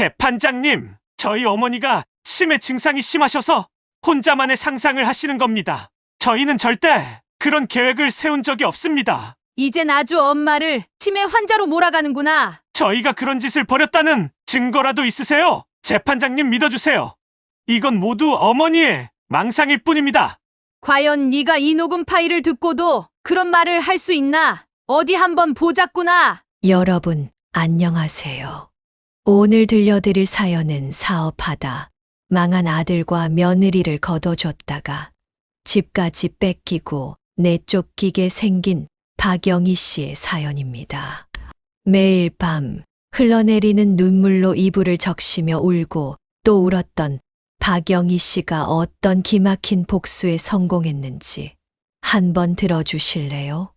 재판장님, 저희 어머니가 치매 증상이 심하셔서 혼자만의 상상을 하시는 겁니다. 저희는 절대 그런 계획을 세운 적이 없습니다. 이젠 아주 엄마를 치매 환자로 몰아가는구나. 저희가 그런 짓을 벌였다는 증거라도 있으세요? 재판장님 믿어주세요. 이건 모두 어머니의 망상일 뿐입니다. 과연 네가 이 녹음 파일을 듣고도 그런 말을 할 수 있나? 어디 한번 보자꾸나. 여러분, 안녕하세요. 오늘 들려드릴 사연은 사업하다 망한 아들과 며느리를 거둬줬다가 집까지 뺏기고 내쫓기게 생긴 박영희 씨의 사연입니다. 매일 밤 흘러내리는 눈물로 이불을 적시며 울고 또 울었던 박영희 씨가 어떤 기막힌 복수에 성공했는지 한번 들어주실래요?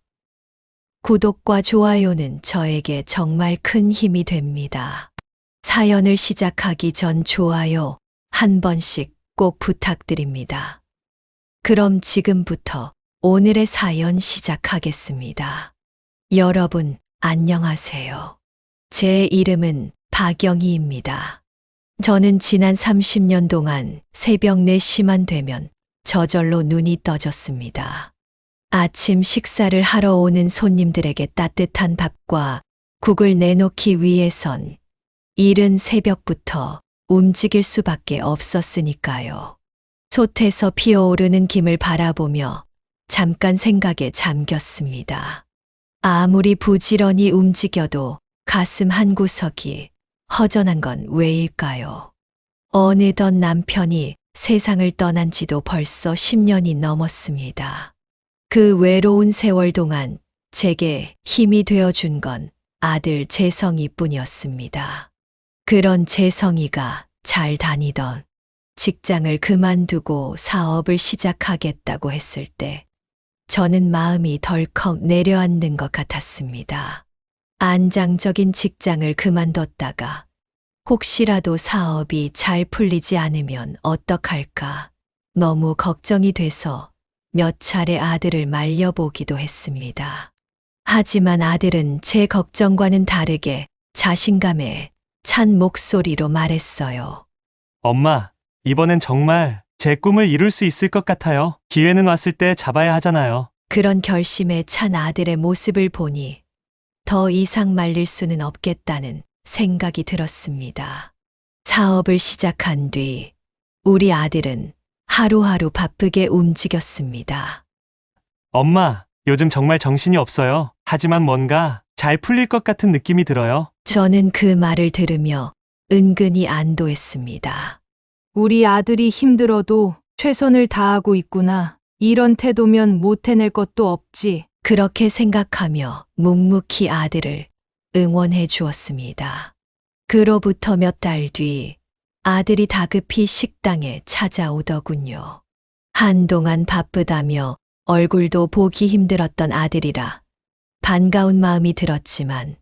구독과 좋아요는 저에게 정말 큰 힘이 됩니다. 사연을 시작하기 전 좋아요 한 번씩 꼭 부탁드립니다. 그럼 지금부터 오늘의 사연 시작하겠습니다. 여러분, 안녕하세요. 제 이름은 박영희입니다. 저는 지난 30년 동안 새벽 4시만 되면 저절로 눈이 떠졌습니다. 아침 식사를 하러 오는 손님들에게 따뜻한 밥과 국을 내놓기 위해선 이른 새벽부터 움직일 수밖에 없었으니까요. 솥에서 피어오르는 김을 바라보며 잠깐 생각에 잠겼습니다. 아무리 부지런히 움직여도 가슴 한구석이 허전한 건 왜일까요? 어느덧 남편이 세상을 떠난 지도 벌써 10년이 넘었습니다. 그 외로운 세월 동안 제게 힘이 되어준 건 아들 재성이뿐이었습니다. 그런 재성이가 잘 다니던 직장을 그만두고 사업을 시작하겠다고 했을 때 저는 마음이 덜컥 내려앉는 것 같았습니다. 안정적인 직장을 그만뒀다가 혹시라도 사업이 잘 풀리지 않으면 어떡할까 너무 걱정이 돼서 몇 차례 아들을 말려보기도 했습니다. 하지만 아들은 제 걱정과는 다르게 자신감에 찬 목소리로 말했어요. 엄마, 이번엔 정말 제 꿈을 이룰 수 있을 것 같아요. 기회는 왔을 때 잡아야 하잖아요. 그런 결심에 찬 아들의 모습을 보니 더 이상 말릴 수는 없겠다는 생각이 들었습니다. 사업을 시작한 뒤 우리 아들은 하루하루 바쁘게 움직였습니다. 엄마, 요즘 정말 정신이 없어요. 하지만 뭔가 잘 풀릴 것 같은 느낌이 들어요. 저는 그 말을 들으며 은근히 안도했습니다. 우리 아들이 힘들어도 최선을 다하고 있구나. 이런 태도면 못 해낼 것도 없지. 그렇게 생각하며 묵묵히 아들을 응원해 주었습니다. 그로부터 몇 달 뒤 아들이 다급히 식당에 찾아오더군요. 한동안 바쁘다며 얼굴도 보기 힘들었던 아들이라 반가운 마음이 들었지만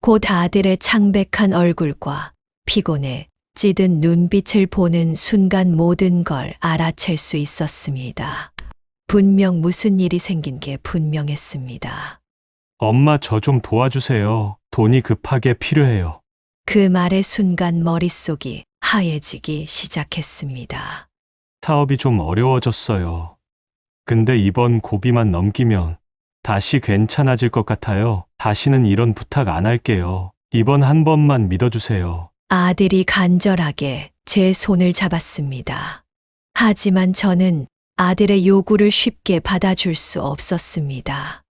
곧 아들의 창백한 얼굴과 피곤에 찌든 눈빛을 보는 순간 모든 걸 알아챌 수 있었습니다. 분명 무슨 일이 생긴 게 분명했습니다. 엄마, 저 좀 도와주세요. 돈이 급하게 필요해요. 그 말의 순간 머릿속이 하얘지기 시작했습니다. 사업이 좀 어려워졌어요. 근데 이번 고비만 넘기면 다시 괜찮아질 것 같아요. 다시는 이런 부탁 안 할게요. 이번 한 번만 믿어주세요. 아들이 간절하게 제 손을 잡았습니다. 하지만 저는 아들의 요구를 쉽게 받아줄 수 없었습니다.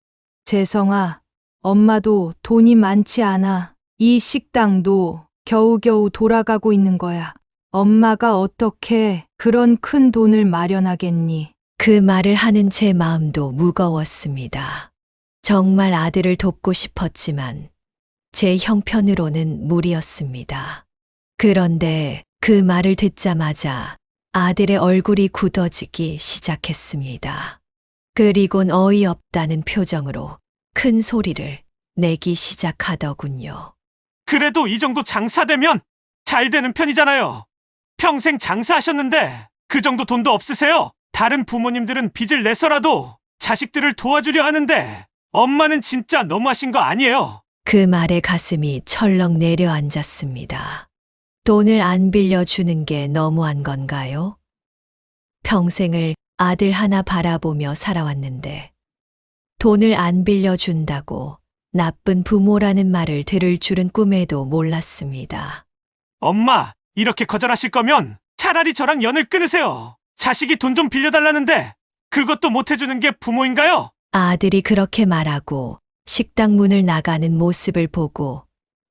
재성아, 엄마도 돈이 많지 않아. 이 식당도 겨우겨우 돌아가고 있는 거야. 엄마가 어떻게 그런 큰 돈을 마련하겠니? 그 말을 하는 제 마음도 무거웠습니다. 정말 아들을 돕고 싶었지만 제 형편으로는 무리였습니다. 그런데 그 말을 듣자마자 아들의 얼굴이 굳어지기 시작했습니다. 그리곤 어이없다는 표정으로 큰 소리를 내기 시작하더군요. 그래도 이 정도 장사되면 잘 되는 편이잖아요. 평생 장사하셨는데 그 정도 돈도 없으세요? 다른 부모님들은 빚을 내서라도 자식들을 도와주려 하는데 엄마는 진짜 너무하신 거 아니에요? 그 말에 가슴이 철렁 내려앉았습니다. 돈을 안 빌려주는 게 너무한 건가요? 평생을 아들 하나 바라보며 살아왔는데 돈을 안 빌려준다고 나쁜 부모라는 말을 들을 줄은 꿈에도 몰랐습니다. 엄마, 이렇게 거절하실 거면 차라리 저랑 연을 끊으세요. 자식이 돈 좀 빌려달라는데 그것도 못 해주는 게 부모인가요? 아들이 그렇게 말하고 식당 문을 나가는 모습을 보고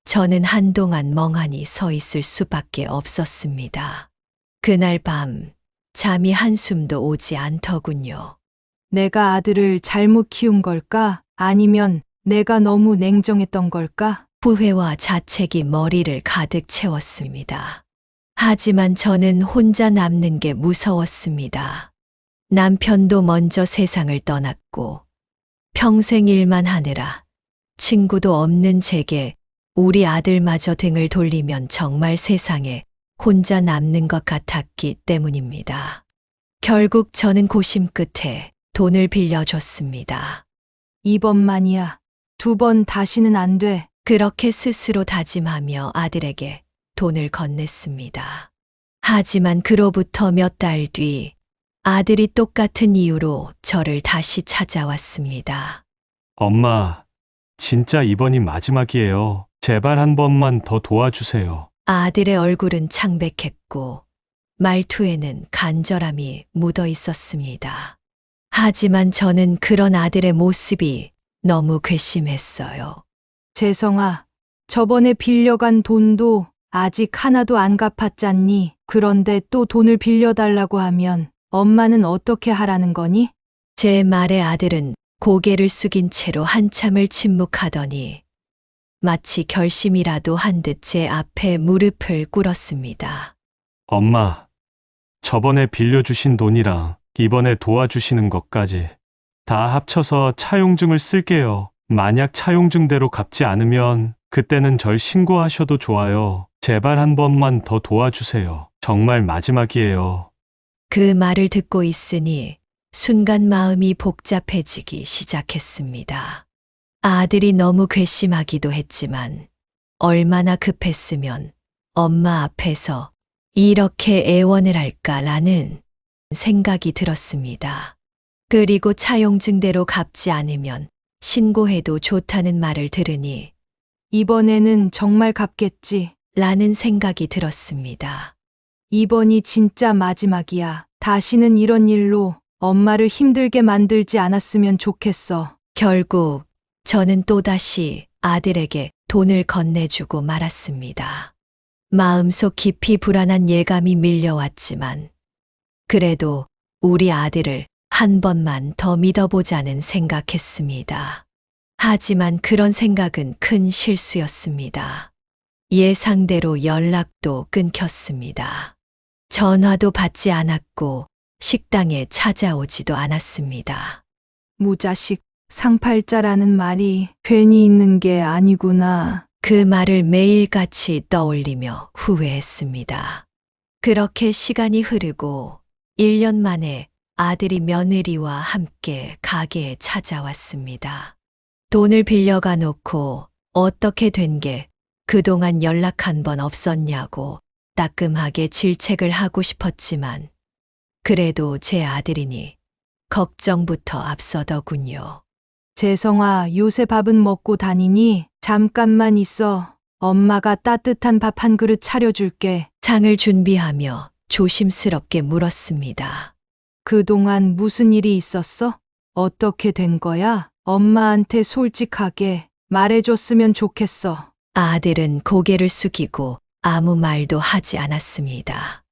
저는 한동안 멍하니 서 있을 수밖에 없었습니다. 그날 밤 잠이 한숨도 오지 않더군요. 내가 아들을 잘못 키운 걸까? 아니면 내가 너무 냉정했던 걸까? 후회와 자책이 머리를 가득 채웠습니다. 하지만 저는 혼자 남는 게 무서웠습니다. 남편도 먼저 세상을 떠났고 평생 일만 하느라 친구도 없는 제게 우리 아들마저 등을 돌리면 정말 세상에 혼자 남는 것 같았기 때문입니다. 결국 저는 고심 끝에 돈을 빌려줬습니다. 이번만이야. 2번 다시는 안 돼. 그렇게 스스로 다짐하며 아들에게 돈을 건넸습니다. 하지만 그로부터 몇 달 뒤 아들이 똑같은 이유로 저를 다시 찾아왔습니다. 엄마, 진짜 이번이 마지막이에요. 제발 한 번만 더 도와주세요. 아들의 얼굴은 창백했고 말투에는 간절함이 묻어 있었습니다. 하지만 저는 그런 아들의 모습이 너무 괘씸했어요. 재성아, 저번에 빌려간 돈도 아직 하나도 안 갚았잖니. 그런데 또 돈을 빌려달라고 하면 엄마는 어떻게 하라는 거니? 제 말에 아들은 고개를 숙인 채로 한참을 침묵하더니 마치 결심이라도 한 듯 제 앞에 무릎을 꿇었습니다. 엄마, 저번에 빌려주신 돈이랑 이번에 도와주시는 것까지 다 합쳐서 차용증을 쓸게요. 만약 차용증대로 갚지 않으면 그때는 절 신고하셔도 좋아요. 제발 한 번만 더 도와주세요. 정말 마지막이에요. 그 말을 듣고 있으니 순간 마음이 복잡해지기 시작했습니다. 아들이 너무 괘씸하기도 했지만 얼마나 급했으면 엄마 앞에서 이렇게 애원을 할까라는 생각이 들었습니다. 그리고 차용증대로 갚지 않으면 신고해도 좋다는 말을 들으니 이번에는 정말 갚겠지. 라는 생각이 들었습니다. 이번이 진짜 마지막이야. 다시는 이런 일로 엄마를 힘들게 만들지 않았으면 좋겠어. 결국 저는 또다시 아들에게 돈을 건네주고 말았습니다. 마음속 깊이 불안한 예감이 밀려왔지만 그래도 우리 아들을 한 번만 더 믿어보자는 생각했습니다. 하지만 그런 생각은 큰 실수였습니다. 예상대로 연락도 끊겼습니다. 전화도 받지 않았고 식당에 찾아오지도 않았습니다. 무자식, 상팔자라는 말이 괜히 있는 게 아니구나. 그 말을 매일같이 떠올리며 후회했습니다. 그렇게 시간이 흐르고 1년 만에 아들이 며느리와 함께 가게에 찾아왔습니다. 돈을 빌려가 놓고 어떻게 된 게 그동안 연락 한 번 없었냐고 따끔하게 질책을 하고 싶었지만 그래도 제 아들이니 걱정부터 앞서더군요. 재성아, 요새 밥은 먹고 다니니? 잠깐만 있어. 엄마가 따뜻한 밥 한 그릇 차려줄게. 상을 준비하며 조심스럽게 물었습니다. 그동안 무슨 일이 있었어? 어떻게 된 거야? 엄마한테 솔직하게 말해줬으면 좋겠어. 아들은 고개를 숙이고 아무 말도 하지 않았습니다.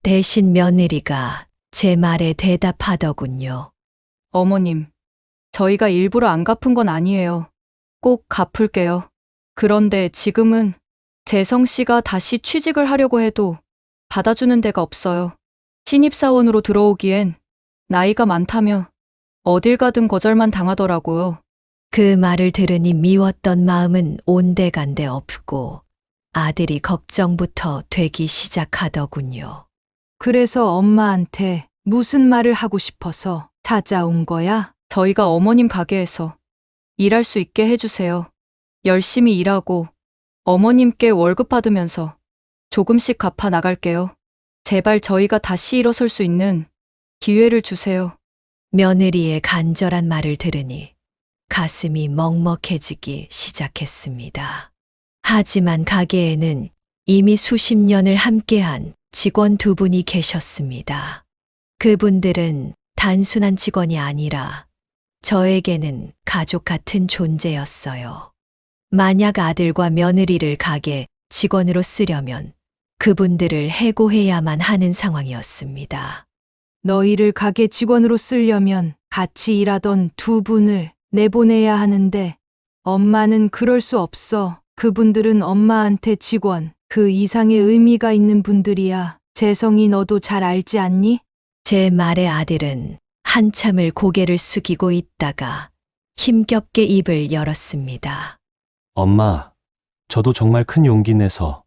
대신 며느리가 제 말에 대답하더군요. 어머님, 저희가 일부러 안 갚은 건 아니에요. 꼭 갚을게요. 그런데 지금은 재성 씨가 다시 취직을 하려고 해도 받아주는 데가 없어요. 신입사원으로 들어오기엔 나이가 많다며 어딜 가든 거절만 당하더라고요. 그 말을 들으니 미웠던 마음은 온데간데 없고 아들이 걱정부터 되기 시작하더군요. 그래서 엄마한테 무슨 말을 하고 싶어서 찾아온 거야? 저희가 어머님 가게에서 일할 수 있게 해주세요. 열심히 일하고 어머님께 월급 받으면서 조금씩 갚아 나갈게요. 제발 저희가 다시 일어설 수 있는 기회를 주세요. 며느리의 간절한 말을 들으니 가슴이 먹먹해지기 시작했습니다. 하지만 가게에는 이미 수십 년을 함께한 직원 두 분이 계셨습니다. 그분들은 단순한 직원이 아니라 저에게는 가족 같은 존재였어요. 만약 아들과 며느리를 가게 직원으로 쓰려면 그분들을 해고해야만 하는 상황이었습니다. 너희를 가게 직원으로 쓰려면 같이 일하던 두 분을 내보내야 하는데 엄마는 그럴 수 없어. 그분들은 엄마한테 직원, 그 이상의 의미가 있는 분들이야. 재성이 너도 잘 알지 않니? 제 말에 아들은 한참을 고개를 숙이고 있다가 힘겹게 입을 열었습니다. 엄마, 저도 정말 큰 용기 내서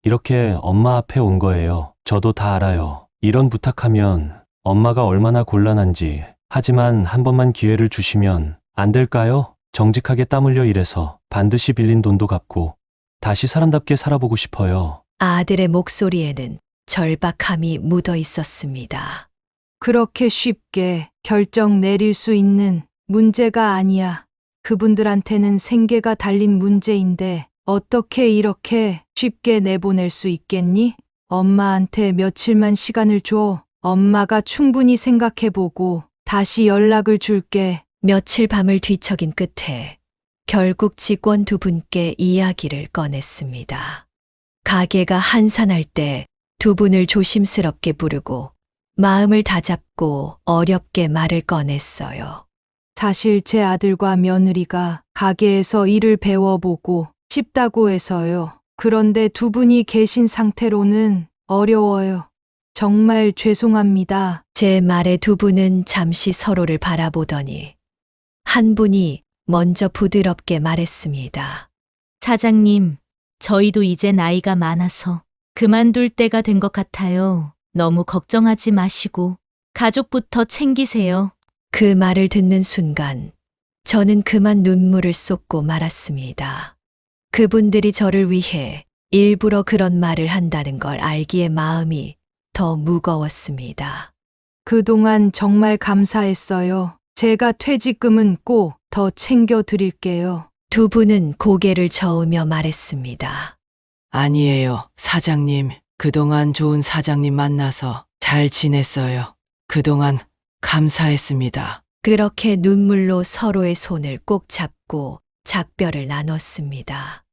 이렇게 엄마 앞에 온 거예요. 저도 다 알아요. 이런 부탁하면 엄마가 얼마나 곤란한지. 하지만 한 번만 기회를 주시면 안 될까요? 정직하게 땀 흘려 일해서 반드시 빌린 돈도 갚고 다시 사람답게 살아보고 싶어요. 아들의 목소리에는 절박함이 묻어 있었습니다. 그렇게 쉽게 결정 내릴 수 있는 문제가 아니야. 그분들한테는 생계가 달린 문제인데 어떻게 이렇게 쉽게 내보낼 수 있겠니? 엄마한테 며칠만 시간을 줘. 엄마가 충분히 생각해보고 다시 연락을 줄게. 며칠 밤을 뒤척인 끝에 결국 직원 두 분께 이야기를 꺼냈습니다. 가게가 한산할 때 두 분을 조심스럽게 부르고 마음을 다잡고 어렵게 말을 꺼냈어요. 사실 제 아들과 며느리가 가게에서 일을 배워보고 싶다고 해서요. 그런데 두 분이 계신 상태로는 어려워요. 정말 죄송합니다. 제 말에 두 분은 잠시 서로를 바라보더니 한 분이 먼저 부드럽게 말했습니다. 사장님, 저희도 이제 나이가 많아서 그만둘 때가 된 것 같아요. 너무 걱정하지 마시고 가족부터 챙기세요. 그 말을 듣는 순간 저는 그만 눈물을 쏟고 말았습니다. 그분들이 저를 위해 일부러 그런 말을 한다는 걸 알기에 마음이 더 무거웠습니다. 그동안 정말 감사했어요. 제가 퇴직금은 꼭 더 챙겨 드릴게요. 두 분은 고개를 저으며 말했습니다. 아니에요, 사장님. 그동안 좋은 사장님 만나서 잘 지냈어요. 그동안 감사했습니다. 그렇게 눈물로 서로의 손을 꼭 잡고 작별을 나눴습니다.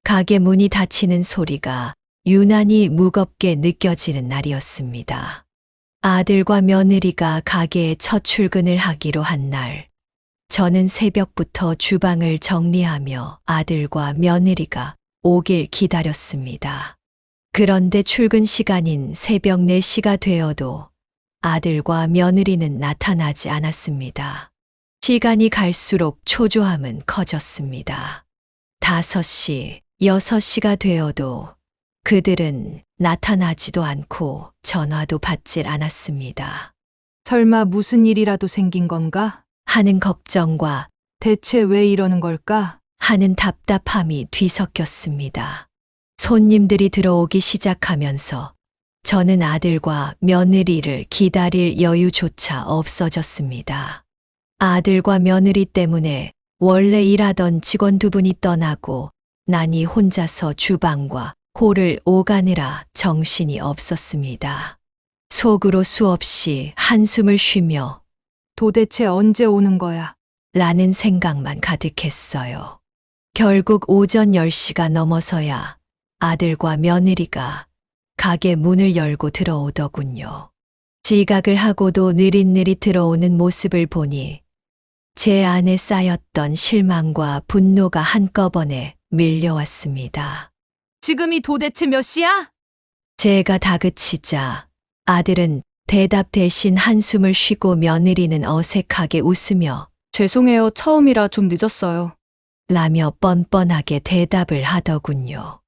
가게 문이 닫히는 소리가 유난히 무겁게 느껴지는 날이었습니다. 아들과 며느리가 가게에 첫 출근을 하기로 한 날, 저는 새벽부터 주방을 정리하며 아들과 며느리가 오길 기다렸습니다. 그런데 출근 시간인 새벽 4시가 되어도 아들과 며느리는 나타나지 않았습니다. 시간이 갈수록 초조함은 커졌습니다. 5시, 6시가 되어도 그들은 나타나지도 않고 전화도 받질 않았습니다. 설마 무슨 일이라도 생긴 건가? 하는 걱정과 대체 왜 이러는 걸까? 하는 답답함이 뒤섞였습니다. 손님들이 들어오기 시작하면서 저는 아들과 며느리를 기다릴 여유조차 없어졌습니다. 아들과 며느리 때문에 원래 일하던 직원 두 분이 떠나고 나니 혼자서 주방과 홀을 오가느라 정신이 없었습니다. 속으로 수없이 한숨을 쉬며 도대체 언제 오는 거야? 라는 생각만 가득했어요. 결국 오전 10시가 넘어서야 아들과 며느리가 가게 문을 열고 들어오더군요. 지각을 하고도 느릿느릿 들어오는 모습을 보니 제 안에 쌓였던 실망과 분노가 한꺼번에 밀려왔습니다. 지금이 도대체 몇 시야? 제가 다그치자 아들은 대답 대신 한숨을 쉬고 며느리는 어색하게 웃으며 죄송해요. 처음이라 좀 늦었어요. 라며 뻔뻔하게 대답을 하더군요.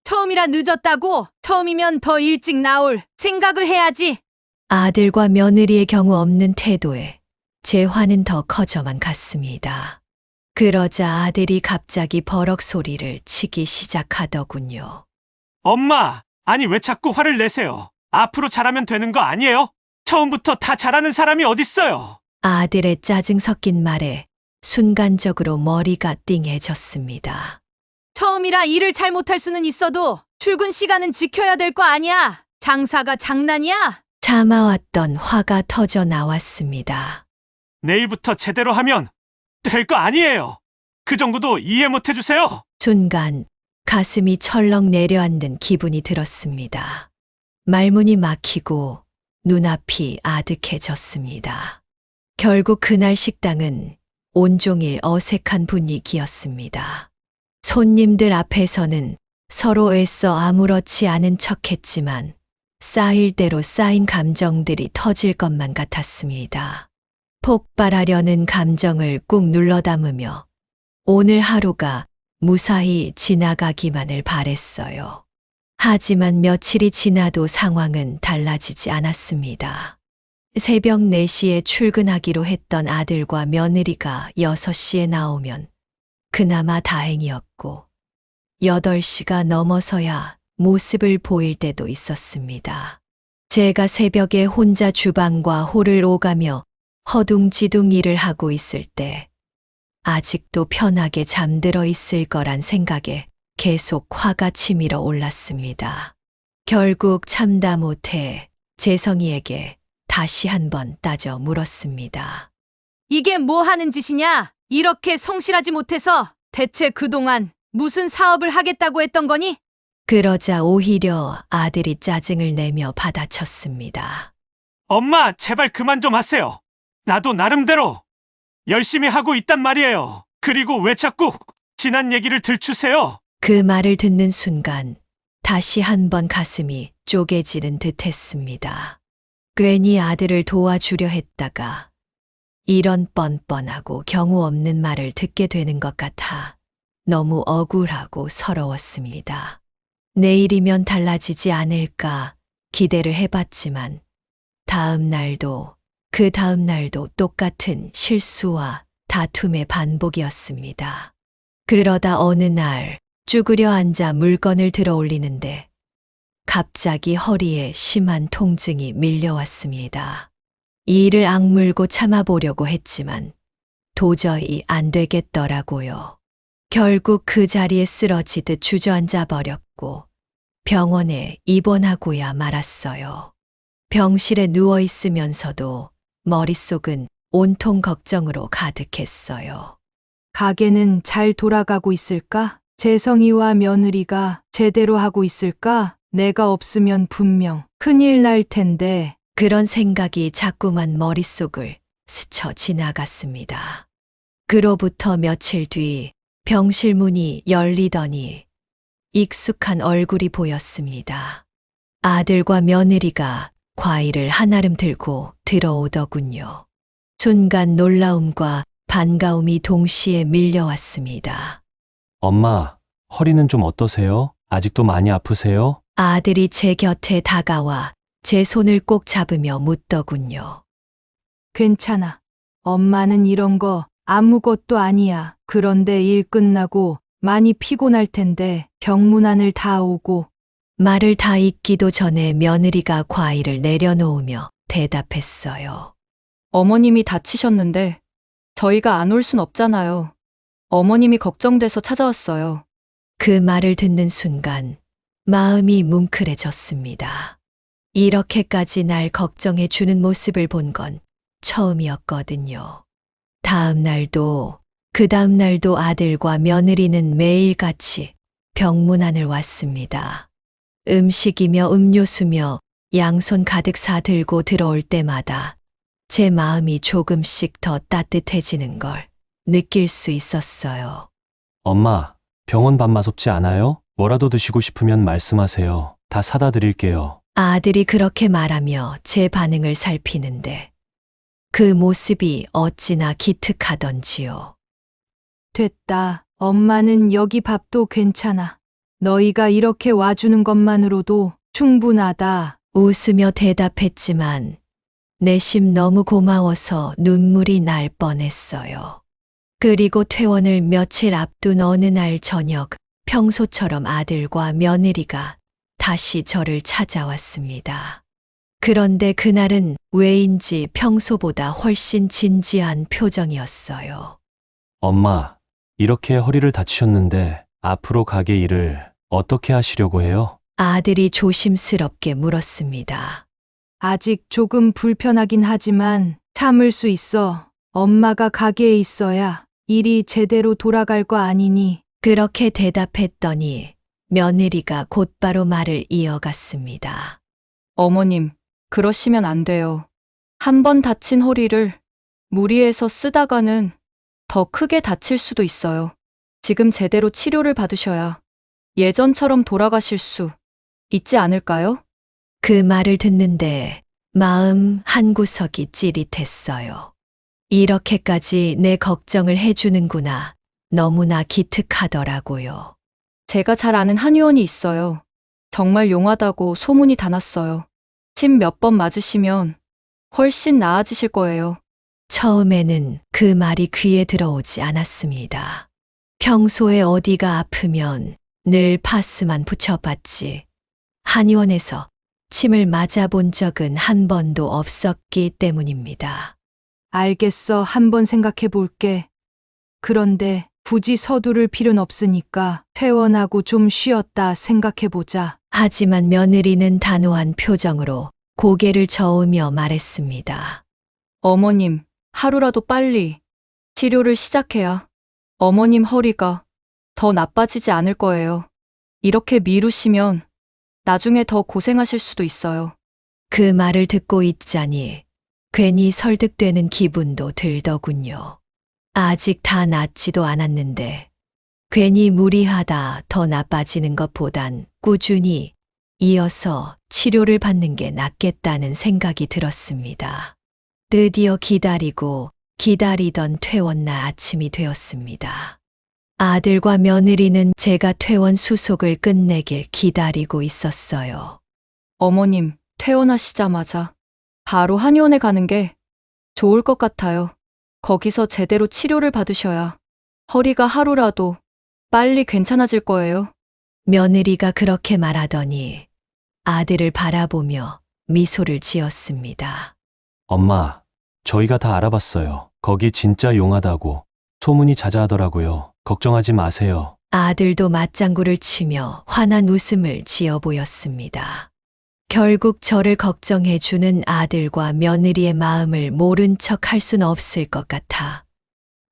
처음이라 늦었다고? 처음이면 더 일찍 나올 생각을 해야지. 아들과 며느리의 경우 없는 태도에 제 화는 더 커져만 갔습니다. 그러자 아들이 갑자기 버럭 소리를 치기 시작하더군요. 엄마, 아니, 왜 자꾸 화를 내세요? 앞으로 잘하면 되는 거 아니에요? 처음부터 다 잘하는 사람이 어딨어요? 아들의 짜증 섞인 말에 순간적으로 머리가 띵해졌습니다. 처음이라 일을 잘 못할 수는 있어도 출근 시간은 지켜야 될 거 아니야. 장사가 장난이야? 참아왔던 화가 터져 나왔습니다. 내일부터 제대로 하면 될 거 아니에요. 그 정도도 이해 못 해주세요? 순간 가슴이 철렁 내려앉는 기분이 들었습니다. 말문이 막히고 눈앞이 아득해졌습니다. 결국 그날 식당은 온종일 어색한 분위기였습니다. 손님들 앞에서는 서로 애써 아무렇지 않은 척했지만 쌓일 대로 쌓인 감정들이 터질 것만 같았습니다. 폭발하려는 감정을 꾹 눌러 담으며 오늘 하루가 무사히 지나가기만을 바랬어요. 하지만 며칠이 지나도 상황은 달라지지 않았습니다. 새벽 4시에 출근하기로 했던 아들과 며느리가 6시에 나오면 그나마 다행이었고 8시가 넘어서야 모습을 보일 때도 있었습니다. 제가 새벽에 혼자 주방과 홀을 오가며 허둥지둥 일을 하고 있을 때 아직도 편하게 잠들어 있을 거란 생각에 계속 화가 치밀어 올랐습니다. 결국 참다 못해 재성이에게 다시 한번 따져 물었습니다. 이게 뭐 하는 짓이냐? 이렇게 성실하지 못해서 대체 그동안 무슨 사업을 하겠다고 했던 거니? 그러자 오히려 아들이 짜증을 내며 받아쳤습니다. 엄마, 제발 그만 좀 하세요. 나도 나름대로 열심히 하고 있단 말이에요. 그리고 왜 자꾸 지난 얘기를 들추세요? 그 말을 듣는 순간 다시 한번 가슴이 쪼개지는 듯 했습니다. 괜히 아들을 도와주려 했다가 이런 뻔뻔하고 경우 없는 말을 듣게 되는 것 같아 너무 억울하고 서러웠습니다. 내일이면 달라지지 않을까 기대를 해봤지만 다음 날도 그 다음 날도 똑같은 실수와 다툼의 반복이었습니다. 그러다 어느 날 쭈그려 앉아 물건을 들어 올리는데 갑자기 허리에 심한 통증이 밀려왔습니다. 이를 악물고 참아보려고 했지만 도저히 안 되겠더라고요. 결국 그 자리에 쓰러지듯 주저앉아 버렸고 병원에 입원하고야 말았어요. 병실에 누워 있으면서도 머릿속은 온통 걱정으로 가득했어요. 가게는 잘 돌아가고 있을까? 재성이와 며느리가 제대로 하고 있을까? 내가 없으면 분명 큰일 날 텐데. 그런 생각이 자꾸만 머릿속을 스쳐 지나갔습니다. 그로부터 며칠 뒤 병실 문이 열리더니 익숙한 얼굴이 보였습니다. 아들과 며느리가 과일을 한아름 들고 들어오더군요. 순간 놀라움과 반가움이 동시에 밀려왔습니다. 엄마, 허리는 좀 어떠세요? 아직도 많이 아프세요? 아들이 제 곁에 다가와 제 손을 꼭 잡으며 묻더군요. 괜찮아. 엄마는 이런 거 아무것도 아니야. 그런데 일 끝나고 많이 피곤할 텐데 병문안을 다 오고. 말을 다 잊기도 전에 며느리가 과일을 내려놓으며 대답했어요. 어머님이 다치셨는데 저희가 안 올 순 없잖아요. 어머님이 걱정돼서 찾아왔어요. 그 말을 듣는 순간 마음이 뭉클해졌습니다. 이렇게까지 날 걱정해 주는 모습을 본 건 처음이었거든요. 다음 날도 그 다음 날도 아들과 며느리는 매일같이 병문안을 왔습니다. 음식이며 음료수며 양손 가득 사들고 들어올 때마다 제 마음이 조금씩 더 따뜻해지는 걸 느낄 수 있었어요. 엄마, 병원 밥 맛없지 않아요? 뭐라도 드시고 싶으면 말씀하세요. 다 사다 드릴게요. 아들이 그렇게 말하며 제 반응을 살피는데 그 모습이 어찌나 기특하던지요. 됐다. 엄마는 여기 밥도 괜찮아. 너희가 이렇게 와주는 것만으로도 충분하다. 웃으며 대답했지만 내심 너무 고마워서 눈물이 날 뻔했어요. 그리고 퇴원을 며칠 앞둔 어느 날 저녁 평소처럼 아들과 며느리가 다시 저를 찾아왔습니다. 그런데 그날은 왜인지 평소보다 훨씬 진지한 표정이었어요. 엄마, 이렇게 허리를 다치셨는데 앞으로 가게 일을 어떻게 하시려고 해요? 아들이 조심스럽게 물었습니다. 아직 조금 불편하긴 하지만 참을 수 있어. 엄마가 가게에 있어야 일이 제대로 돌아갈 거 아니니. 그렇게 대답했더니 며느리가 곧바로 말을 이어갔습니다. 어머님, 그러시면 안 돼요. 한 번 다친 허리를 무리해서 쓰다가는 더 크게 다칠 수도 있어요. 지금 제대로 치료를 받으셔야 예전처럼 돌아가실 수 있지 않을까요? 그 말을 듣는데 마음 한구석이 찌릿했어요. 이렇게까지 내 걱정을 해주는구나. 너무나 기특하더라고요. 제가 잘 아는 한의원이 있어요. 정말 용하다고 소문이 다 났어요. 침 몇 번 맞으시면 훨씬 나아지실 거예요. 처음에는 그 말이 귀에 들어오지 않았습니다. 평소에 어디가 아프면 늘 파스만 붙여봤지. 한의원에서 침을 맞아본 적은 한 번도 없었기 때문입니다. 알겠어. 한번 생각해 볼게. 그런데 굳이 서두를 필요는 없으니까 퇴원하고 좀 쉬었다 생각해 보자. 하지만 며느리는 단호한 표정으로 고개를 저으며 말했습니다. 어머님, 하루라도 빨리 치료를 시작해야 어머님 허리가 더 나빠지지 않을 거예요. 이렇게 미루시면 나중에 더 고생하실 수도 있어요. 그 말을 듣고 있자니 괜히 설득되는 기분도 들더군요. 아직 다 낫지도 않았는데 괜히 무리하다 더 나빠지는 것보단 꾸준히 이어서 치료를 받는 게 낫겠다는 생각이 들었습니다. 드디어 기다리고 기다리던 퇴원날 아침이 되었습니다. 아들과 며느리는 제가 퇴원 수속을 끝내길 기다리고 있었어요. 어머님, 퇴원하시자마자 바로 한의원에 가는 게 좋을 것 같아요. 거기서 제대로 치료를 받으셔야 허리가 하루라도 빨리 괜찮아질 거예요. 며느리가 그렇게 말하더니 아들을 바라보며 미소를 지었습니다. 엄마, 저희가 다 알아봤어요. 거기 진짜 용하다고 소문이 자자하더라고요. 걱정하지 마세요. 아들도 맞장구를 치며 환한 웃음을 지어 보였습니다. 결국 저를 걱정해주는 아들과 며느리의 마음을 모른 척 할 순 없을 것 같아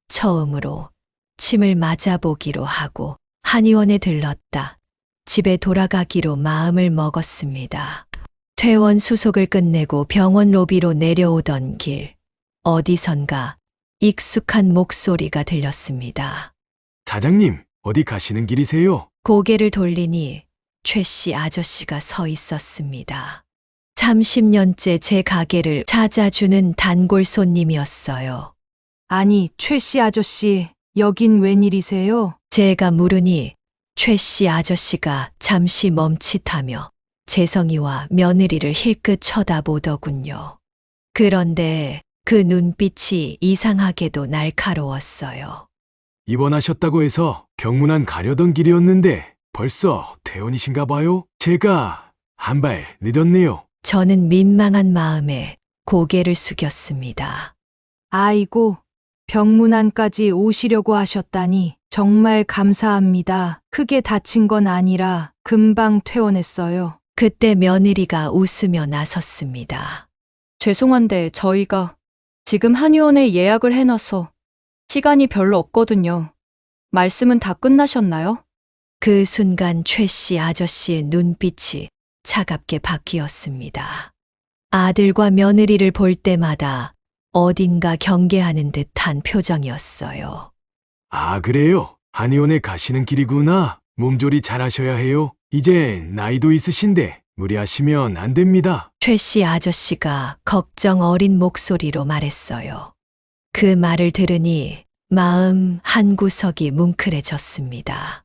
처음으로 침을 맞아보기로 하고 한의원에 들렀다. 집에 돌아가기로 마음을 먹었습니다. 퇴원 수속을 끝내고 병원 로비로 내려오던 길, 어디선가 익숙한 목소리가 들렸습니다. 사장님, 어디 가시는 길이세요? 고개를 돌리니 최 씨 아저씨가 서 있었습니다. 30년째 제 가게를 찾아주는 단골 손님이었어요. 아니, 최 씨 아저씨, 여긴 웬일이세요? 제가 물으니 최 씨 아저씨가 잠시 멈칫하며 재성이와 며느리를 힐끗 쳐다보더군요. 그런데 그 눈빛이 이상하게도 날카로웠어요. 입원하셨다고 해서 병문안 가려던 길이었는데 벌써 퇴원이신가 봐요? 제가 한 발 늦었네요. 저는 민망한 마음에 고개를 숙였습니다. 아이고, 병문안까지 오시려고 하셨다니 정말 감사합니다. 크게 다친 건 아니라 금방 퇴원했어요. 그때 며느리가 웃으며 나섰습니다. 죄송한데 저희가 지금 한의원에 예약을 해놔서 시간이 별로 없거든요. 말씀은 다 끝나셨나요? 그 순간 최 씨 아저씨의 눈빛이 차갑게 바뀌었습니다. 아들과 며느리를 볼 때마다 어딘가 경계하는 듯한 표정이었어요. 아, 그래요? 한의원에 가시는 길이구나. 몸조리 잘하셔야 해요. 이제 나이도 있으신데 무리하시면 안 됩니다. 최 씨 아저씨가 걱정 어린 목소리로 말했어요. 그 말을 들으니 마음 한구석이 뭉클해졌습니다.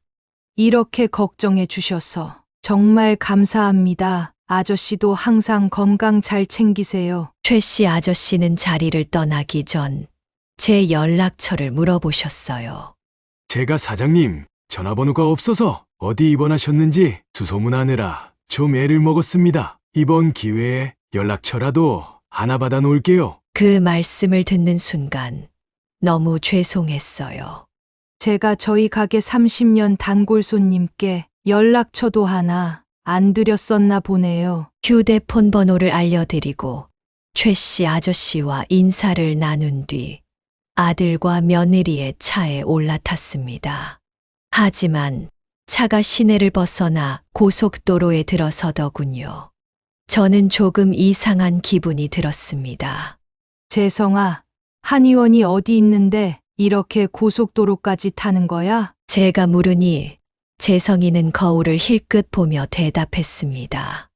이렇게 걱정해 주셔서 정말 감사합니다. 아저씨도 항상 건강 잘 챙기세요. 최 씨 아저씨는 자리를 떠나기 전 제 연락처를 물어보셨어요. 제가 사장님 전화번호가 없어서 어디 입원하셨는지 수소문하느라 좀 애를 먹었습니다. 이번 기회에 연락처라도 하나 받아 놓을게요. 그 말씀을 듣는 순간 너무 죄송했어요. 제가 저희 가게 30년 단골 손님께 연락처도 하나 안 드렸었나 보네요. 휴대폰 번호를 알려드리고 최 씨 아저씨와 인사를 나눈 뒤 아들과 며느리의 차에 올라탔습니다. 하지만 차가 시내를 벗어나 고속도로에 들어서더군요. 저는 조금 이상한 기분이 들었습니다. 재성아, 한의원이 어디 있는데 이렇게 고속도로까지 타는 거야? 제가 물으니 재성이는 거울을 힐끗 보며 대답했습니다.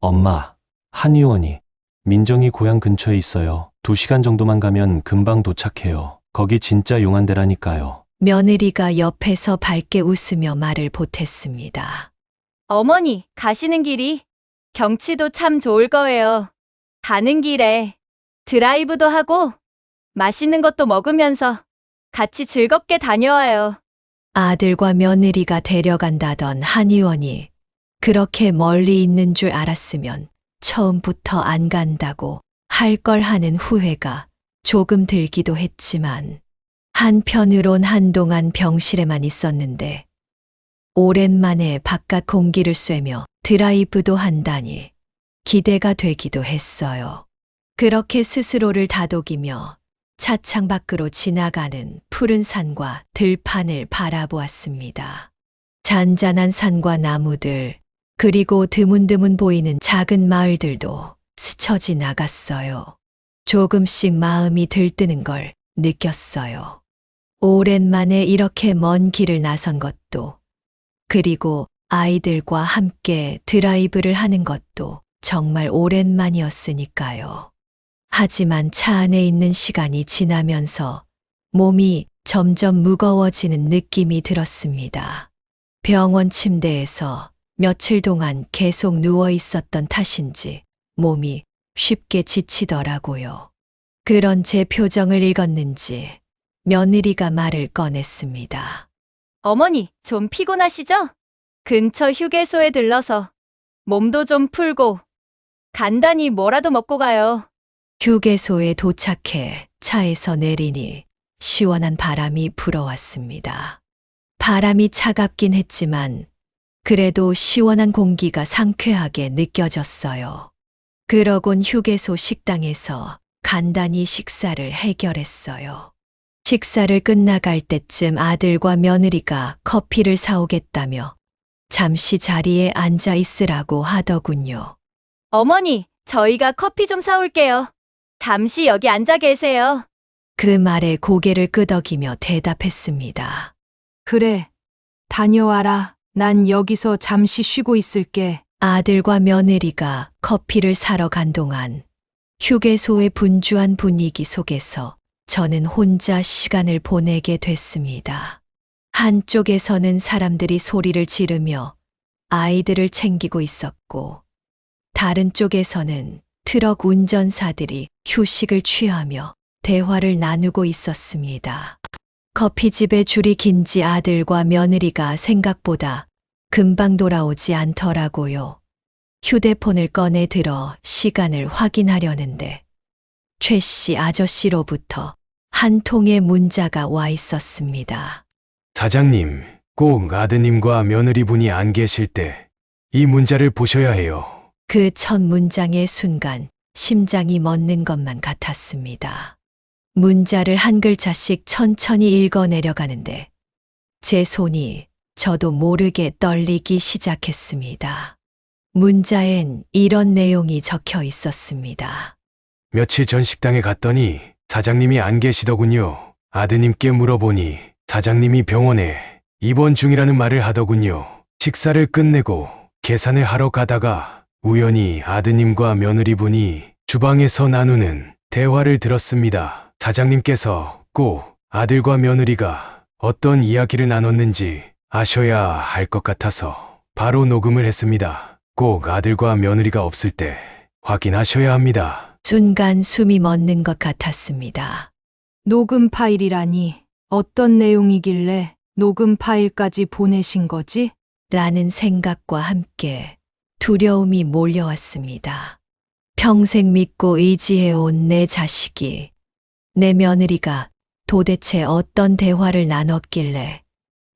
엄마, 한의원이 민정이 고향 근처에 있어요. 2시간 정도만 가면 금방 도착해요. 거기 진짜 용한 데라니까요. 며느리가 옆에서 밝게 웃으며 말을 보탰습니다. 어머니, 가시는 길이 경치도 참 좋을 거예요. 가는 길에 드라이브도 하고 맛있는 것도 먹으면서 같이 즐겁게 다녀와요. 아들과 며느리가 데려간다던 한의원이 그렇게 멀리 있는 줄 알았으면 처음부터 안 간다고 할 걸 하는 후회가 조금 들기도 했지만 한편으론 한동안 병실에만 있었는데 오랜만에 바깥 공기를 쐬며 드라이브도 한다니 기대가 되기도 했어요. 그렇게 스스로를 다독이며 차창 밖으로 지나가는 푸른 산과 들판을 바라보았습니다. 잔잔한 산과 나무들, 그리고 드문드문 보이는 작은 마을들도 스쳐 지나갔어요. 조금씩 마음이 들뜨는 걸 느꼈어요. 오랜만에 이렇게 먼 길을 나선 것도, 그리고 아이들과 함께 드라이브를 하는 것도 정말 오랜만이었으니까요. 하지만 차 안에 있는 시간이 지나면서 몸이 점점 무거워지는 느낌이 들었습니다. 병원 침대에서 며칠 동안 계속 누워 있었던 탓인지 몸이 쉽게 지치더라고요. 그런 제 표정을 읽었는지 며느리가 말을 꺼냈습니다. 어머니, 좀 피곤하시죠? 근처 휴게소에 들러서 몸도 좀 풀고 간단히 뭐라도 먹고 가요. 휴게소에 도착해 차에서 내리니 시원한 바람이 불어왔습니다. 바람이 차갑긴 했지만 그래도 시원한 공기가 상쾌하게 느껴졌어요. 그러곤 휴게소 식당에서 간단히 식사를 해결했어요. 식사를 끝나갈 때쯤 아들과 며느리가 커피를 사오겠다며 잠시 자리에 앉아 있으라고 하더군요. 어머니, 저희가 커피 좀 사올게요. 잠시 여기 앉아 계세요. 그 말에 고개를 끄덕이며 대답했습니다. 그래, 다녀와라. 난 여기서 잠시 쉬고 있을게. 아들과 며느리가 커피를 사러 간 동안 휴게소의 분주한 분위기 속에서 저는 혼자 시간을 보내게 됐습니다. 한쪽에서는 사람들이 소리를 지르며 아이들을 챙기고 있었고, 다른 쪽에서는 트럭 운전사들이 휴식을 취하며 대화를 나누고 있었습니다. 커피집에 줄이 긴지 아들과 며느리가 생각보다 금방 돌아오지 않더라고요. 휴대폰을 꺼내 들어 시간을 확인하려는데 최 씨 아저씨로부터 한 통의 문자가 와 있었습니다. 사장님, 꼭 아드님과 며느리분이 안 계실 때 이 문자를 보셔야 해요. 그 첫 문장의 순간 심장이 멎는 것만 같았습니다. 문자를 한 글자씩 천천히 읽어 내려가는데 제 손이 저도 모르게 떨리기 시작했습니다. 문자엔 이런 내용이 적혀 있었습니다. 며칠 전 식당에 갔더니 사장님이 안 계시더군요. 아드님께 물어보니 사장님이 병원에 입원 중이라는 말을 하더군요. 식사를 끝내고 계산을 하러 가다가 우연히 아드님과 며느리분이 주방에서 나누는 대화를 들었습니다. 사장님께서 꼭 아들과 며느리가 어떤 이야기를 나눴는지 아셔야 할 것 같아서 바로 녹음을 했습니다. 꼭 아들과 며느리가 없을 때 확인하셔야 합니다. 순간 숨이 멎는 것 같았습니다. 녹음 파일이라니 어떤 내용이길래 녹음 파일까지 보내신 거지? 라는 생각과 함께 두려움이 몰려왔습니다. 평생 믿고 의지해온 내 자식이, 내 며느리가 도대체 어떤 대화를 나눴길래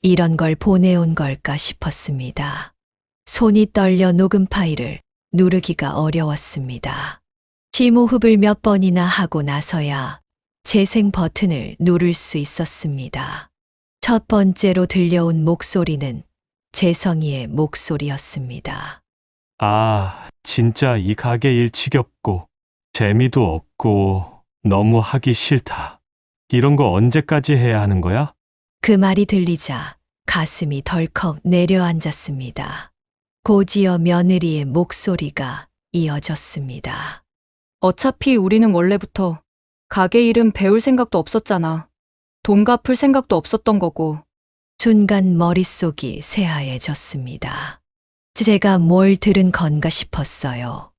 이런 걸 보내온 걸까 싶었습니다. 손이 떨려 녹음 파일을 누르기가 어려웠습니다. 심호흡을 몇 번이나 하고 나서야 재생 버튼을 누를 수 있었습니다. 첫 번째로 들려온 목소리는 재성이의 목소리였습니다. 아, 진짜 이 가게 일 지겹고 재미도 없고 너무 하기 싫다. 이런 거 언제까지 해야 하는 거야? 그 말이 들리자 가슴이 덜컥 내려앉았습니다. 고지어 며느리의 목소리가 이어졌습니다. 어차피 우리는 원래부터 가게 일은 배울 생각도 없었잖아. 돈 갚을 생각도 없었던 거고. 순간 머릿속이 새하얘졌습니다. 제가 뭘 들은 건가 싶었어요.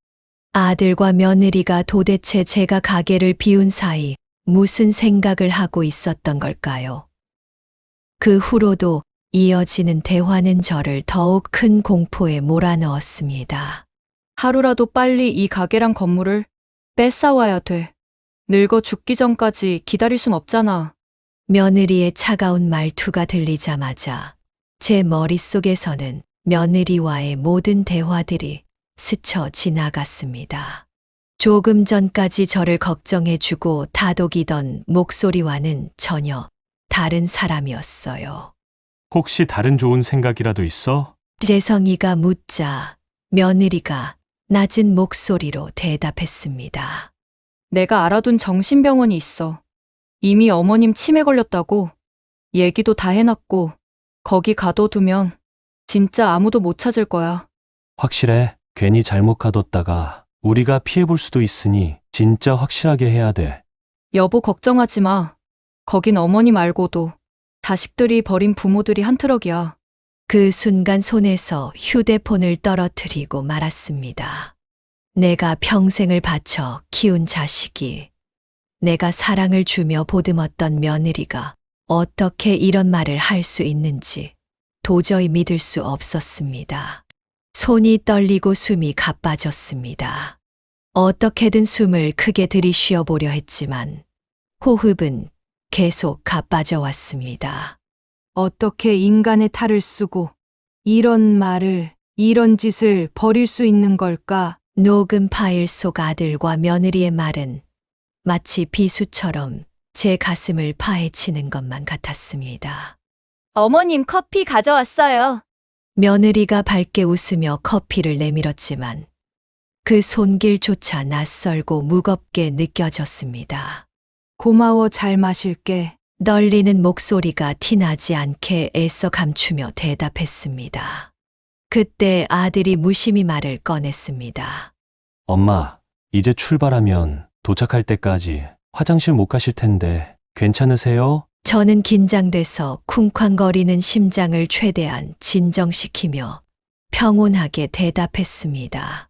아들과 며느리가 도대체 제가 가게를 비운 사이 무슨 생각을 하고 있었던 걸까요? 그 후로도 이어지는 대화는 저를 더욱 큰 공포에 몰아넣었습니다. 하루라도 빨리 이 가게랑 건물을 뺏어와야 돼. 늙어 죽기 전까지 기다릴 순 없잖아. 며느리의 차가운 말투가 들리자마자 제 머릿속에서는 며느리와의 모든 대화들이 스쳐 지나갔습니다. 조금 전까지 저를 걱정해주고 다독이던 목소리와는 전혀 다른 사람이었어요. 혹시 다른 좋은 생각이라도 있어? 재성이가 묻자 며느리가 낮은 목소리로 대답했습니다. 내가 알아둔 정신병원이 있어. 이미 어머님 치매 걸렸다고 얘기도 다 해놨고 거기 가둬두면 진짜 아무도 못 찾을 거야. 확실해. 괜히 잘못 가뒀다가 우리가 피해볼 수도 있으니 진짜 확실하게 해야 돼. 여보 걱정하지 마. 거긴 어머니 말고도 자식들이 버린 부모들이 한 트럭이야. 그 순간 손에서 휴대폰을 떨어뜨리고 말았습니다. 내가 평생을 바쳐 키운 자식이, 내가 사랑을 주며 보듬었던 며느리가 어떻게 이런 말을 할 수 있는지 도저히 믿을 수 없었습니다. 손이 떨리고 숨이 가빠졌습니다. 어떻게든 숨을 크게 들이쉬어 보려 했지만 호흡은 계속 가빠져 왔습니다. 어떻게 인간의 탈을 쓰고 이런 말을, 이런 짓을 벌일 수 있는 걸까? 녹음 파일 속 아들과 며느리의 말은 마치 비수처럼 제 가슴을 파헤치는 것만 같았습니다. 어머님 커피 가져왔어요. 며느리가 밝게 웃으며 커피를 내밀었지만 그 손길조차 낯설고 무겁게 느껴졌습니다. 고마워, 잘 마실게. 떨리는 목소리가 티나지 않게 애써 감추며 대답했습니다. 그때 아들이 무심히 말을 꺼냈습니다. 엄마, 이제 출발하면 도착할 때까지 화장실 못 가실 텐데 괜찮으세요? 저는 긴장돼서 쿵쾅거리는 심장을 최대한 진정시키며 평온하게 대답했습니다.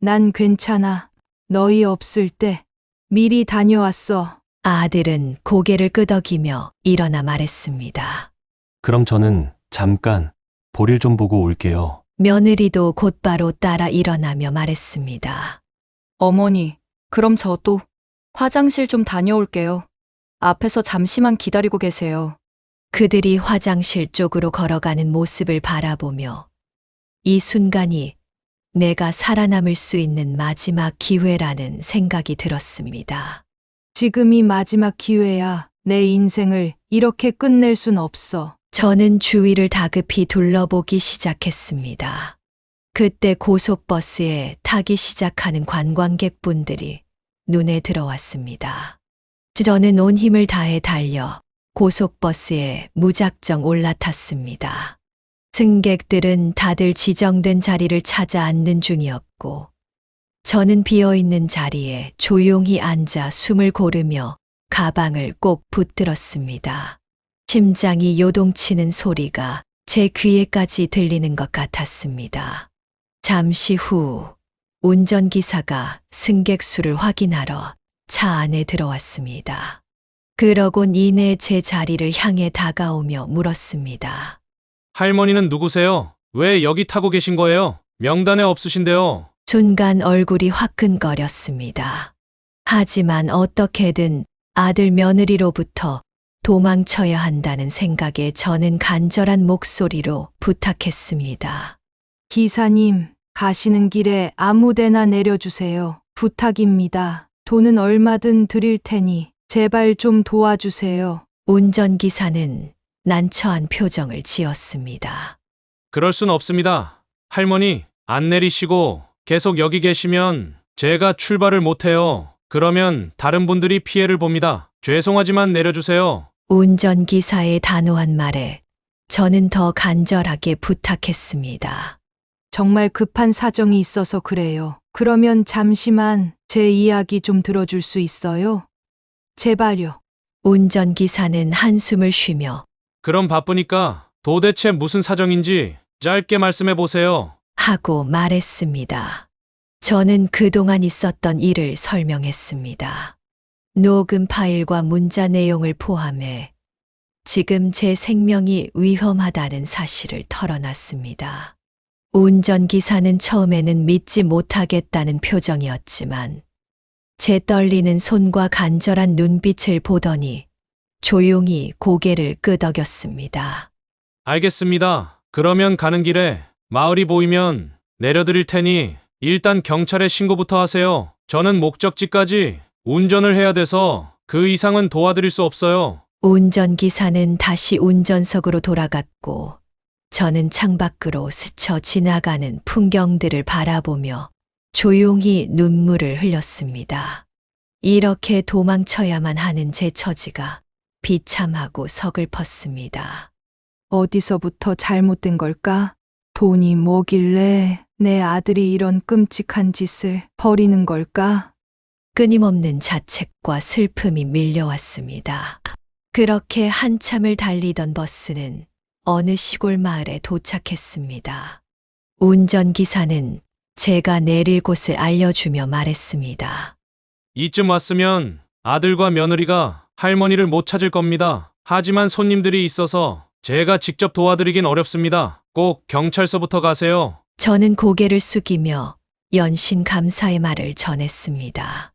난 괜찮아. 너희 없을 때 미리 다녀왔어. 아들은 고개를 끄덕이며 일어나 말했습니다. 그럼 저는 잠깐 볼일 좀 보고 올게요. 며느리도 곧바로 따라 일어나며 말했습니다. 어머니, 그럼 저도 화장실 좀 다녀올게요. 앞에서 잠시만 기다리고 계세요. 그들이 화장실 쪽으로 걸어가는 모습을 바라보며 이 순간이 내가 살아남을 수 있는 마지막 기회라는 생각이 들었습니다. 지금이 마지막 기회야. 내 인생을 이렇게 끝낼 순 없어. 저는 주위를 다급히 둘러보기 시작했습니다. 그때 고속버스에 타기 시작하는 관광객분들이 눈에 들어왔습니다. 저는 온 힘을 다해 달려 고속버스에 무작정 올라탔습니다. 승객들은 다들 지정된 자리를 찾아 앉는 중이었고, 저는 비어있는 자리에 조용히 앉아 숨을 고르며 가방을 꼭 붙들었습니다. 심장이 요동치는 소리가 제 귀에까지 들리는 것 같았습니다. 잠시 후 운전기사가 승객 수를 확인하러 차 안에 들어왔습니다. 그러곤 이내 제 자리를 향해 다가오며 물었습니다. 할머니는 누구세요? 왜 여기 타고 계신 거예요? 명단에 없으신데요. 순간 얼굴이 화끈거렸습니다. 하지만 어떻게든 아들 며느리로부터 도망쳐야 한다는 생각에 저는 간절한 목소리로 부탁했습니다. 기사님, 가시는 길에 아무데나 내려주세요. 부탁입니다. 돈은 얼마든 드릴 테니 제발 좀 도와주세요. 운전기사는 난처한 표정을 지었습니다. 그럴 순 없습니다. 할머니, 안 내리시고 계속 여기 계시면 제가 출발을 못해요. 그러면 다른 분들이 피해를 봅니다. 죄송하지만 내려주세요. 운전기사의 단호한 말에 저는 더 간절하게 부탁했습니다. 정말 급한 사정이 있어서 그래요. 그러면 잠시만 제 이야기 좀 들어줄 수 있어요? 제발요. 운전기사는 한숨을 쉬며 그럼 바쁘니까 도대체 무슨 사정인지 짧게 말씀해 보세요. 하고 말했습니다. 저는 그동안 있었던 일을 설명했습니다. 녹음 파일과 문자 내용을 포함해 지금 제 생명이 위험하다는 사실을 털어놨습니다. 운전기사는 처음에는 믿지 못하겠다는 표정이었지만 제 떨리는 손과 간절한 눈빛을 보더니 조용히 고개를 끄덕였습니다. 알겠습니다. 그러면 가는 길에 마을이 보이면 내려드릴 테니 일단 경찰에 신고부터 하세요. 저는 목적지까지 운전을 해야 돼서 그 이상은 도와드릴 수 없어요. 운전기사는 다시 운전석으로 돌아갔고 저는 창밖으로 스쳐 지나가는 풍경들을 바라보며 조용히 눈물을 흘렸습니다. 이렇게 도망쳐야만 하는 제 처지가 비참하고 서글펐습니다. 어디서부터 잘못된 걸까? 돈이 뭐길래 내 아들이 이런 끔찍한 짓을 벌이는 걸까? 끊임없는 자책과 슬픔이 밀려왔습니다. 그렇게 한참을 달리던 버스는 어느 시골 마을에 도착했습니다. 운전기사는 제가 내릴 곳을 알려주며 말했습니다. 이쯤 왔으면 아들과 며느리가 할머니를 못 찾을 겁니다. 하지만 손님들이 있어서 제가 직접 도와드리긴 어렵습니다. 꼭 경찰서부터 가세요. 저는 고개를 숙이며 연신 감사의 말을 전했습니다.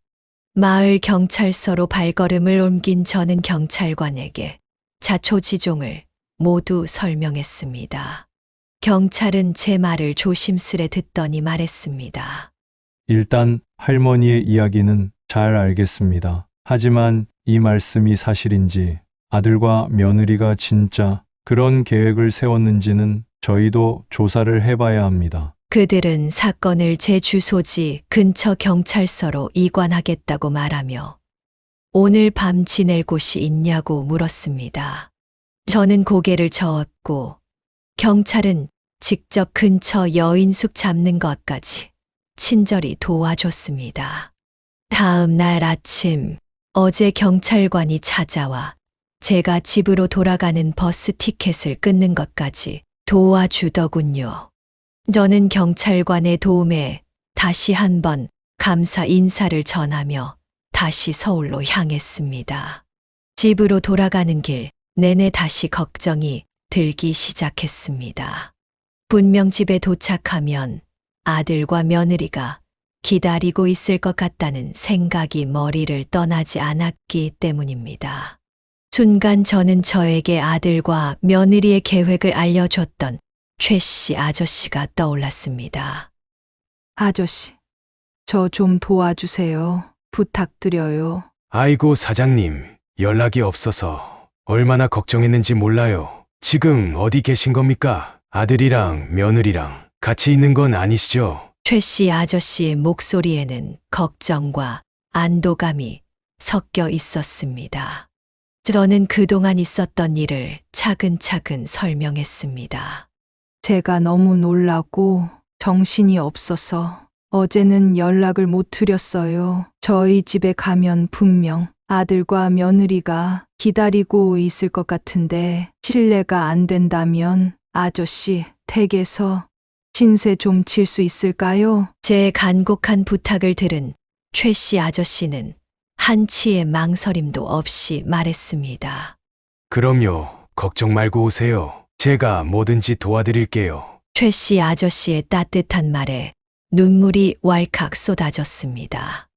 마을 경찰서로 발걸음을 옮긴 저는 경찰관에게 자초지종을 모두 설명했습니다. 경찰은 제 말을 조심스레 듣더니 말했습니다. 일단 할머니의 이야기는 잘 알겠습니다. 하지만 이 말씀이 사실인지 아들과 며느리가 진짜 그런 계획을 세웠는지는 저희도 조사를 해봐야 합니다. 그들은 사건을 제 주소지 근처 경찰서로 이관하겠다고 말하며 오늘 밤 지낼 곳이 있냐고 물었습니다. 저는 고개를 저었고 경찰은 직접 근처 여인숙 잡는 것까지 친절히 도와줬습니다. 다음 날 아침 어제 경찰관이 찾아와 제가 집으로 돌아가는 버스 티켓을 끊는 것까지 도와주더군요. 저는 경찰관의 도움에 다시 한번 감사 인사를 전하며 다시 서울로 향했습니다. 집으로 돌아가는 길 내내 다시 걱정이 들기 시작했습니다. 분명 집에 도착하면 아들과 며느리가 기다리고 있을 것 같다는 생각이 머리를 떠나지 않았기 때문입니다. 순간 저는 저에게 아들과 며느리의 계획을 알려줬던 최 씨 아저씨가 떠올랐습니다. 아저씨, 저 좀 도와주세요. 부탁드려요. 아이고 사장님, 연락이 없어서 얼마나 걱정했는지 몰라요. 지금 어디 계신 겁니까? 아들이랑 며느리랑 같이 있는 건 아니시죠? 최 씨 아저씨의 목소리에는 걱정과 안도감이 섞여 있었습니다. 저는 그동안 있었던 일을 차근차근 설명했습니다. 제가 너무 놀라고 정신이 없어서 어제는 연락을 못 드렸어요. 저희 집에 가면 분명 아들과 며느리가 기다리고 있을 것 같은데 실례가 안 된다면 아저씨 댁에서 신세 좀 칠 수 있을까요? 제 간곡한 부탁을 들은 최 씨 아저씨는 한치의 망설임도 없이 말했습니다. 그럼요. 걱정 말고 오세요. 제가 뭐든지 도와드릴게요. 최 씨 아저씨의 따뜻한 말에 눈물이 왈칵 쏟아졌습니다.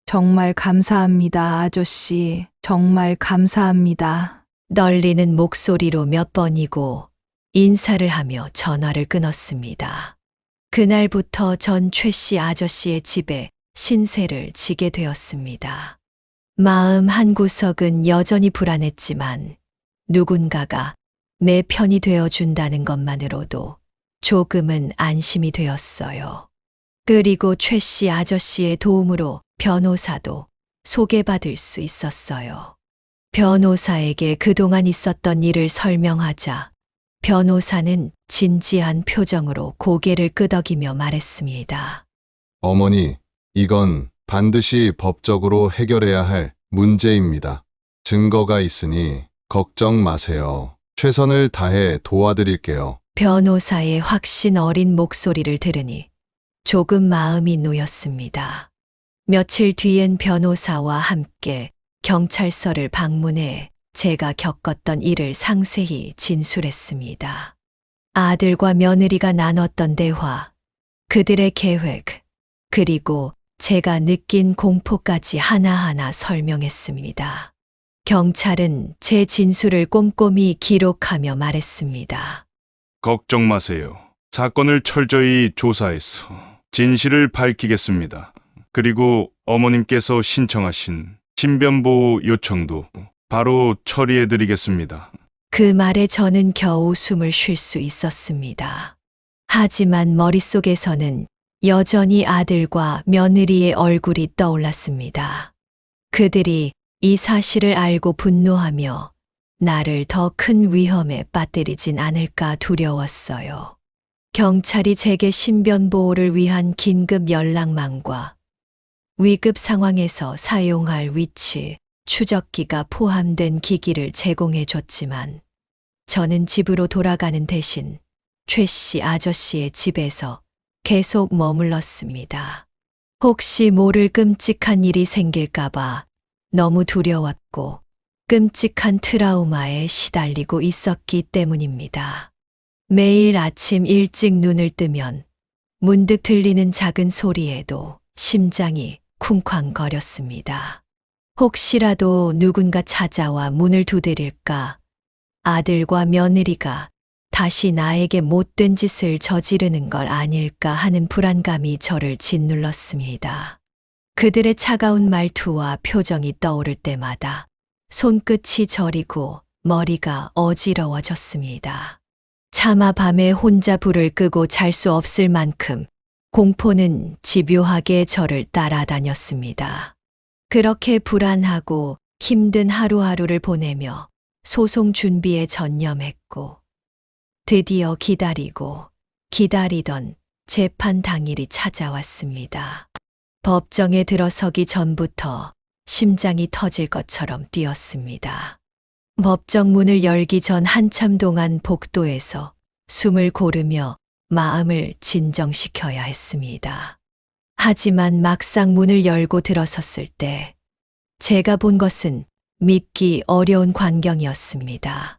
정말 감사합니다, 아저씨. 정말 감사합니다. 떨리는 목소리로 몇 번이고 인사를 하며 전화를 끊었습니다. 그날부터 전 최 씨 아저씨의 집에 신세를 지게 되었습니다. 마음 한구석은 여전히 불안했지만 누군가가 내 편이 되어준다는 것만으로도 조금은 안심이 되었어요. 그리고 최 씨 아저씨의 도움으로 변호사도 소개받을 수 있었어요. 변호사에게 그동안 있었던 일을 설명하자 변호사는 진지한 표정으로 고개를 끄덕이며 말했습니다. 어머니, 이건 반드시 법적으로 해결해야 할 문제입니다. 증거가 있으니 걱정 마세요. 최선을 다해 도와드릴게요. 변호사의 확신 어린 목소리를 들으니 조금 마음이 놓였습니다. 며칠 뒤엔 변호사와 함께 경찰서를 방문해 제가 겪었던 일을 상세히 진술했습니다. 아들과 며느리가 나눴던 대화, 그들의 계획, 그리고 제가 느낀 공포까지 하나하나 설명했습니다. 경찰은 제 진술을 꼼꼼히 기록하며 말했습니다. 걱정 마세요. 사건을 철저히 조사해서 진실을 밝히겠습니다. 그리고 어머님께서 신청하신 신변보호 요청도 바로 처리해드리겠습니다. 그 말에 저는 겨우 숨을 쉴 수 있었습니다. 하지만 머릿속에서는 여전히 아들과 며느리의 얼굴이 떠올랐습니다. 그들이 이 사실을 알고 분노하며 나를 더 큰 위험에 빠뜨리진 않을까 두려웠어요. 경찰이 제게 신변보호를 위한 긴급 연락망과 위급 상황에서 사용할 위치, 추적기가 포함된 기기를 제공해 줬지만 저는 집으로 돌아가는 대신 최 씨 아저씨의 집에서 계속 머물렀습니다. 혹시 모를 끔찍한 일이 생길까봐 너무 두려웠고 끔찍한 트라우마에 시달리고 있었기 때문입니다. 매일 아침 일찍 눈을 뜨면 문득 들리는 작은 소리에도 심장이 쿵쾅거렸습니다. 혹시라도 누군가 찾아와 문을 두드릴까, 아들과 며느리가 다시 나에게 못된 짓을 저지르는 걸 아닐까 하는 불안감이 저를 짓눌렀습니다. 그들의 차가운 말투와 표정이 떠오를 때마다 손끝이 저리고 머리가 어지러워졌습니다. 차마 밤에 혼자 불을 끄고 잘 수 없을 만큼 공포는 집요하게 저를 따라다녔습니다. 그렇게 불안하고 힘든 하루하루를 보내며 소송 준비에 전념했고 드디어 기다리던 재판 당일이 찾아왔습니다. 법정에 들어서기 전부터 심장이 터질 것처럼 뛰었습니다. 법정 문을 열기 전 한참 동안 복도에서 숨을 고르며 마음을 진정시켜야 했습니다. 하지만 막상 문을 열고 들어섰을 때 제가 본 것은 믿기 어려운 광경이었습니다.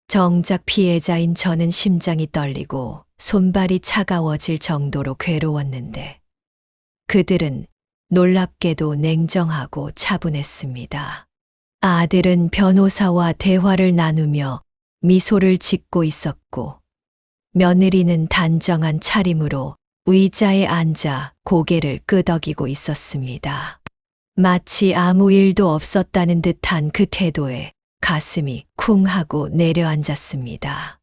정작 피해자인 저는 심장이 떨리고 손발이 차가워질 정도로 괴로웠는데 그들은 놀랍게도 냉정하고 차분했습니다. 아들은 변호사와 대화를 나누며 미소를 짓고 있었고 며느리는 단정한 차림으로 의자에 앉아 고개를 끄덕이고 있었습니다. 마치 아무 일도 없었다는 듯한 그 태도에 가슴이 쿵 하고 내려앉았습니다.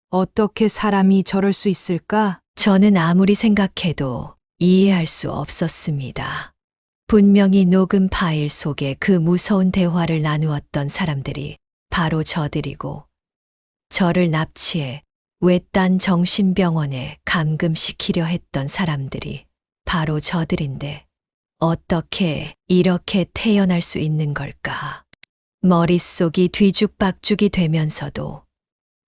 어떻게 사람이 저럴 수 있을까? 저는 아무리 생각해도 이해할 수 없었습니다. 분명히 녹음 파일 속에 그 무서운 대화를 나누었던 사람들이 바로 저들이고 저를 납치해 외딴 정신병원에 감금시키려 했던 사람들이 바로 저들인데 어떻게 이렇게 태어날 수 있는 걸까? 머릿속이 뒤죽박죽이 되면서도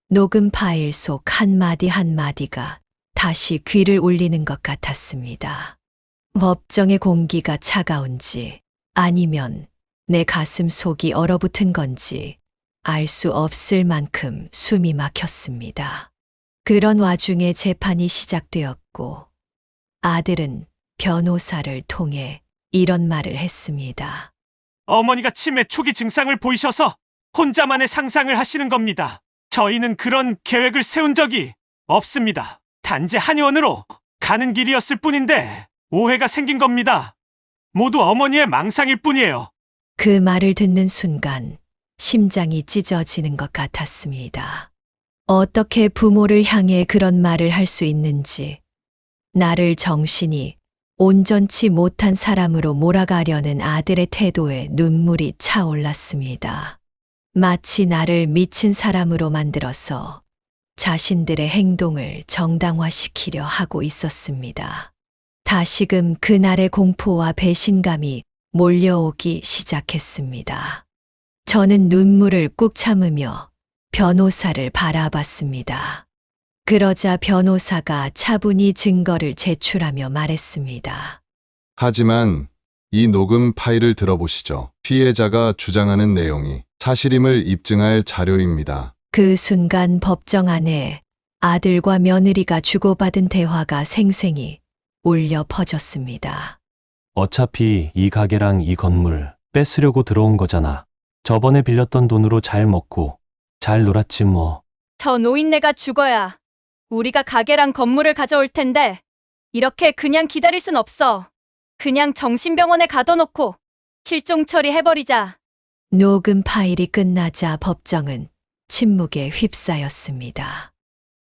녹음 파일 속 한마디 한마디가 다시 귀를 울리는 것 같았습니다. 법정의 공기가 차가운지 아니면 내 가슴 속이 얼어붙은 건지 알 수 없을 만큼 숨이 막혔습니다. 그런 와중에 재판이 시작되었고 아들은 변호사를 통해 이런 말을 했습니다. 어머니가 치매 초기 증상을 보이셔서 혼자만의 상상을 하시는 겁니다. 저희는 그런 계획을 세운 적이 없습니다. 단지 한의원으로 가는 길이었을 뿐인데 오해가 생긴 겁니다. 모두 어머니의 망상일 뿐이에요. 그 말을 듣는 순간 심장이 찢어지는 것 같았습니다. 어떻게 부모를 향해 그런 말을 할 수 있는지, 나를 정신이 온전치 못한 사람으로 몰아가려는 아들의 태도에 눈물이 차올랐습니다. 마치 나를 미친 사람으로 만들어서 자신들의 행동을 정당화시키려 하고 있었습니다. 다시금 그날의 공포와 배신감이 몰려오기 시작했습니다. 저는 눈물을 꾹 참으며 변호사를 바라봤습니다. 그러자 변호사가 차분히 증거를 제출하며 말했습니다. 하지만 이 녹음 파일을 들어보시죠. 피해자가 주장하는 내용이 사실임을 입증할 자료입니다. 그 순간 법정 안에 아들과 며느리가 주고받은 대화가 생생히 울려 퍼졌습니다. 어차피 이 가게랑 이 건물 뺏으려고 들어온 거잖아. 저번에 빌렸던 돈으로 잘 먹고 잘 놀았지 뭐. 저 노인네가 죽어야 우리가 가게랑 건물을 가져올 텐데 이렇게 그냥 기다릴 순 없어. 그냥 정신병원에 가둬놓고 실종 처리해버리자. 녹음 파일이 끝나자 법정은 침묵에 휩싸였습니다.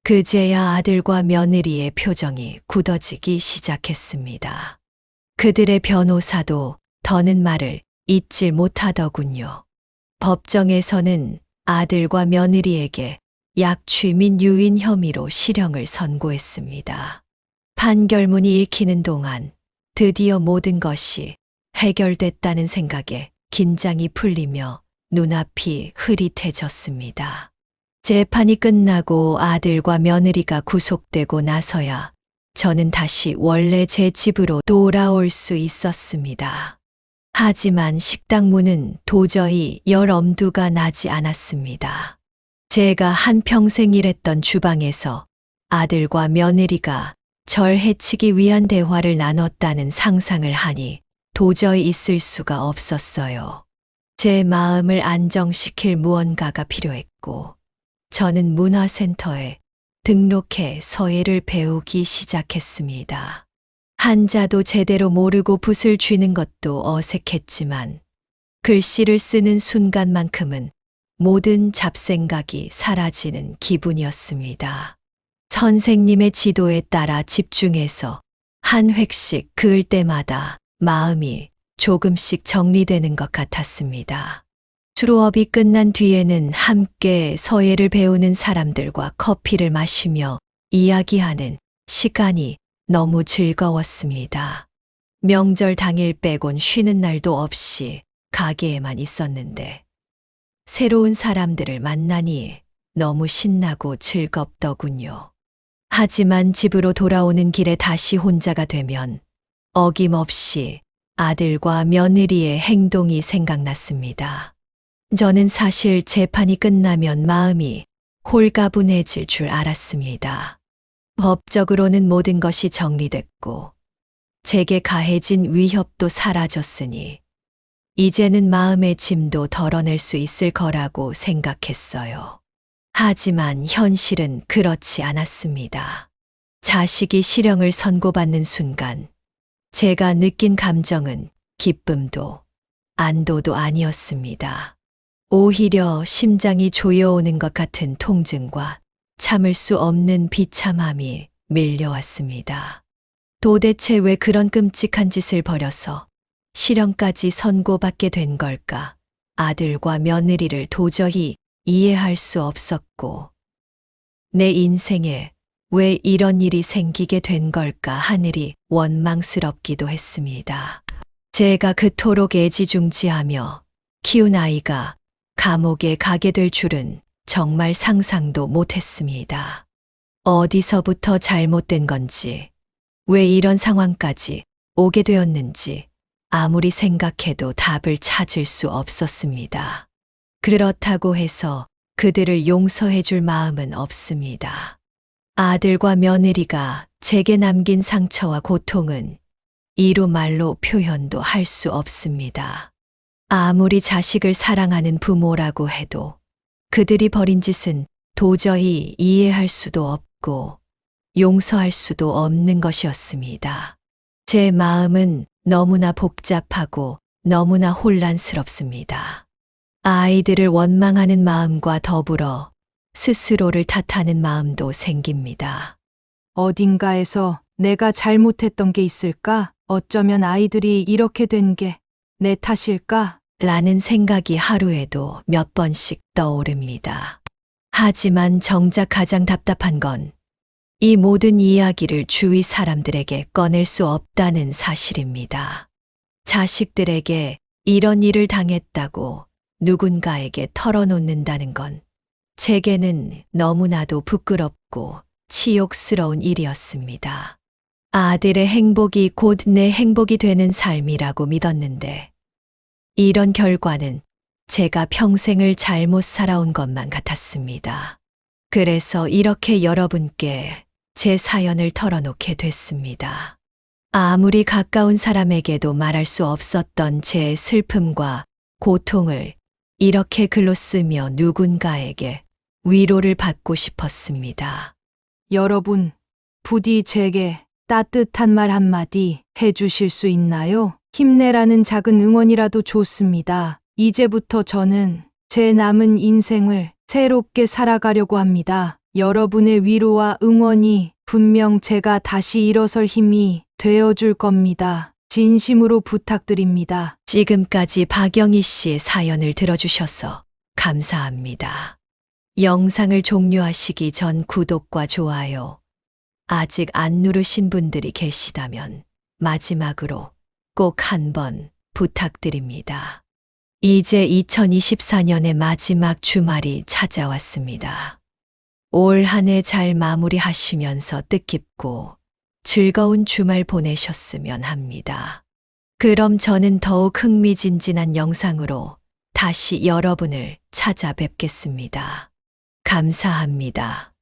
그제야 아들과 며느리의 표정이 굳어지기 시작했습니다. 그들의 변호사도 더는 말을 잇질 못하더군요. 법정에서는 아들과 며느리에게 약취 및 유인 혐의로 실형을 선고했습니다. 판결문이 읽히는 동안 드디어 모든 것이 해결됐다는 생각에 긴장이 풀리며 눈앞이 흐릿해졌습니다. 재판이 끝나고 아들과 며느리가 구속되고 나서야 저는 다시 원래 제 집으로 돌아올 수 있었습니다. 하지만 식당 문은 도저히 열 엄두가 나지 않았습니다. 제가 한평생 일했던 주방에서 아들과 며느리가 절 해치기 위한 대화를 나눴다는 상상을 하니 도저히 있을 수가 없었어요. 제 마음을 안정시킬 무언가가 필요했고, 저는 문화센터에 등록해 서예를 배우기 시작했습니다. 한자도 제대로 모르고 붓을 쥐는 것도 어색했지만 글씨를 쓰는 순간만큼은 모든 잡생각이 사라지는 기분이었습니다. 선생님의 지도에 따라 집중해서 한 획씩 그을 때마다 마음이 조금씩 정리되는 것 같았습니다. 수업이 끝난 뒤에는 함께 서예를 배우는 사람들과 커피를 마시며 이야기하는 시간이 너무 즐거웠습니다. 명절 당일 빼곤 쉬는 날도 없이 가게에만 있었는데 새로운 사람들을 만나니 너무 신나고 즐겁더군요. 하지만 집으로 돌아오는 길에 다시 혼자가 되면 어김없이 아들과 며느리의 행동이 생각났습니다. 저는 사실 재판이 끝나면 마음이 홀가분해질 줄 알았습니다. 법적으로는 모든 것이 정리됐고 제게 가해진 위협도 사라졌으니 이제는 마음의 짐도 덜어낼 수 있을 거라고 생각했어요. 하지만 현실은 그렇지 않았습니다. 자식이 실형을 선고받는 순간 제가 느낀 감정은 기쁨도 안도도 아니었습니다. 오히려 심장이 조여오는 것 같은 통증과 참을 수 없는 비참함이 밀려왔습니다. 도대체 왜 그런 끔찍한 짓을 벌여서 실형까지 선고받게 된 걸까? 아들과 며느리를 도저히 이해할 수 없었고, 내 인생에 왜 이런 일이 생기게 된 걸까 하늘이 원망스럽기도 했습니다. 제가 그토록 애지중지하며 키운 아이가 감옥에 가게 될 줄은 정말 상상도 못했습니다. 어디서부터 잘못된 건지, 왜 이런 상황까지 오게 되었는지 아무리 생각해도 답을 찾을 수 없었습니다. 그렇다고 해서 그들을 용서해 줄 마음은 없습니다. 아들과 며느리가 제게 남긴 상처와 고통은 이루 말로 표현도 할 수 없습니다. 아무리 자식을 사랑하는 부모라고 해도 그들이 벌인 짓은 도저히 이해할 수도 없고 용서할 수도 없는 것이었습니다. 제 마음은 너무나 복잡하고 너무나 혼란스럽습니다. 아이들을 원망하는 마음과 더불어 스스로를 탓하는 마음도 생깁니다. 어딘가에서 내가 잘못했던 게 있을까? 어쩌면 아이들이 이렇게 된 게 내 탓일까? 라는 생각이 하루에도 몇 번씩 떠오릅니다. 하지만 정작 가장 답답한 건 이 모든 이야기를 주위 사람들에게 꺼낼 수 없다는 사실입니다. 자식들에게 이런 일을 당했다고 누군가에게 털어놓는다는 건 제게는 너무나도 부끄럽고 치욕스러운 일이었습니다. 아들의 행복이 곧 내 행복이 되는 삶이라고 믿었는데 이런 결과는 제가 평생을 잘못 살아온 것만 같았습니다. 그래서 이렇게 여러분께 제 사연을 털어놓게 됐습니다. 아무리 가까운 사람에게도 말할 수 없었던 제 슬픔과 고통을 이렇게 글로 쓰며 누군가에게 위로를 받고 싶었습니다. 여러분, 부디 제게 따뜻한 말 한마디 해주실 수 있나요? 힘내라는 작은 응원이라도 좋습니다. 이제부터 저는 제 남은 인생을 새롭게 살아가려고 합니다. 여러분의 위로와 응원이 분명 제가 다시 일어설 힘이 되어줄 겁니다. 진심으로 부탁드립니다. 지금까지 박영희 씨의 사연을 들어주셔서 감사합니다. 영상을 종료하시기 전 구독과 좋아요, 아직 안 누르신 분들이 계시다면 마지막으로 꼭 한번 부탁드립니다. 이제 2024년의 마지막 주말이 찾아왔습니다. 올 한 해 잘 마무리하시면서 뜻깊고 즐거운 주말 보내셨으면 합니다. 그럼 저는 더욱 흥미진진한 영상으로 다시 여러분을 찾아뵙겠습니다. 감사합니다.